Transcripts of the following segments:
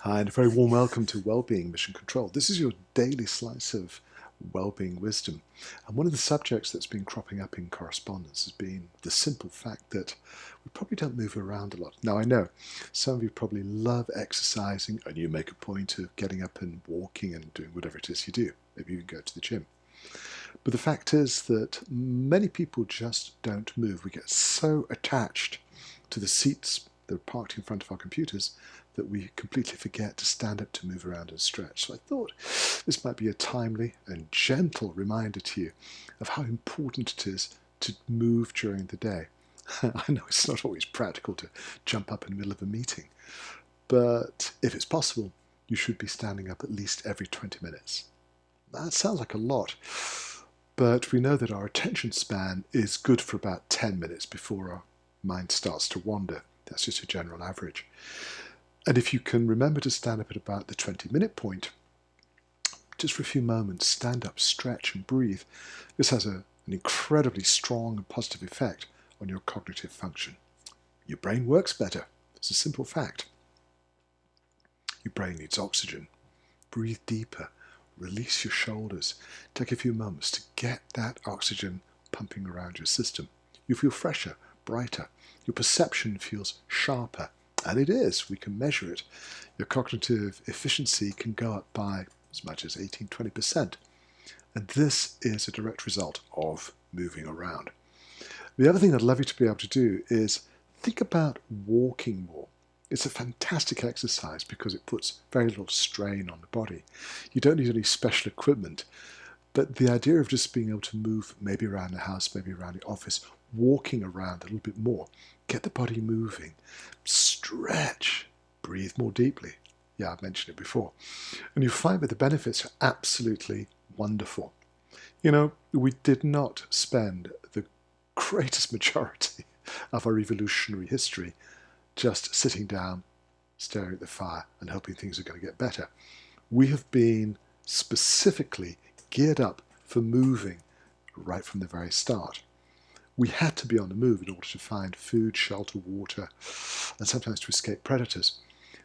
Hi, and a very warm welcome to Wellbeing Mission Control. This is your daily slice of well-being wisdom. And one of the subjects that's been cropping up in correspondence has been the simple fact that we probably don't move around a lot. Now, I know some of you probably love exercising and you make a point of getting up and walking and doing whatever it is you do. Maybe you can go to the gym. But the fact is that many people just don't move. We get so attached to the seats that are parked in front of our computers that we completely forget to stand up to move around and stretch. So I thought this might be a timely and gentle reminder to you of how important it is to move during the day. I know it's not always practical to jump up in the middle of a meeting, but if it's possible, you should be standing up at least every 20 minutes. That sounds like a lot, but we know that our attention span is good for about 10 minutes before our mind starts to wander. That's just a general average. And if you can remember to stand up at about the 20-minute point, just for a few moments, stand up, stretch and breathe. This has an incredibly strong and positive effect on your cognitive function. Your brain works better. It's a simple fact. Your brain needs oxygen. Breathe deeper. Release your shoulders. Take a few moments to get that oxygen pumping around your system. You feel fresher, brighter. Your perception feels sharper. And it is, we can measure it. Your cognitive efficiency can go up by as much as 18–20%. And this is a direct result of moving around. The other thing I'd love you to be able to do is think about walking more. It's a fantastic exercise because it puts very little strain on the body. You don't need any special equipment, but the idea of just being able to move maybe around the house, maybe around the office, walking around a little bit more, get the body moving, stretch, breathe more deeply. Yeah, I've mentioned it before. And you find that the benefits are absolutely wonderful. You know, we did not spend the greatest majority of our evolutionary history just sitting down, staring at the fire and hoping things are going to get better. We have been specifically geared up for moving right from the very start. We had to be on the move in order to find food, shelter, water, and sometimes to escape predators.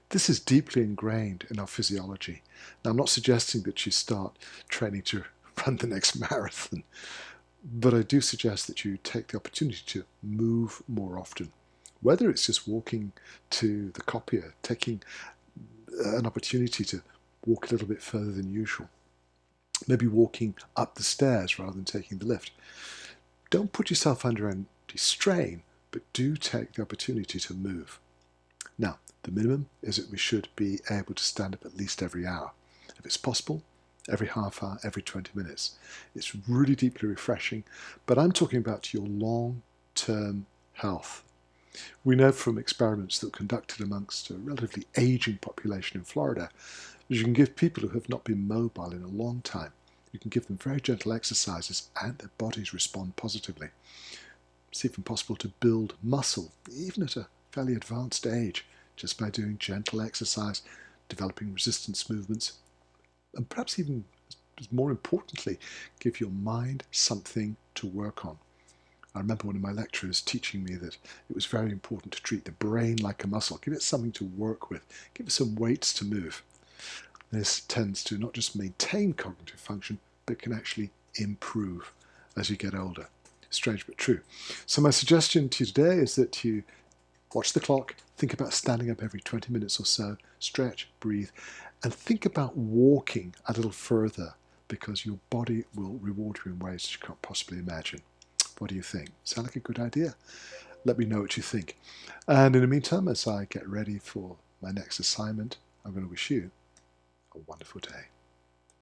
This is deeply ingrained in our physiology. Now, I'm not suggesting that you start training to run the next marathon, but I do suggest that you take the opportunity to move more often. Whether it's just walking to the copier, taking an opportunity to walk a little bit further than usual, maybe walking up the stairs rather than taking the lift. Don't put yourself under any strain, but do take the opportunity to move. Now, the minimum is that we should be able to stand up at least every hour. If it's possible, every half hour, every 20 minutes. It's really deeply refreshing, but I'm talking about your long-term health. We know from experiments that were conducted amongst a relatively aging population in Florida that you can give people who have not been mobile in a long time, you can give them very gentle exercises and their bodies respond positively. It's even possible to build muscle, even at a fairly advanced age, just by doing gentle exercise, developing resistance movements, and perhaps even, more importantly, give your mind something to work on. I remember one of my lecturers teaching me that it was very important to treat the brain like a muscle. Give it something to work with. Give it some weights to move. This tends to not just maintain cognitive function, but can actually improve as you get older. Strange but true. So my suggestion to you today is that you watch the clock, think about standing up every 20 minutes or so, stretch, breathe, and think about walking a little further because your body will reward you in ways that you can't possibly imagine. What do you think? Sound like a good idea? Let me know what you think. And in the meantime, as I get ready for my next assignment, I'm going to wish you a wonderful day.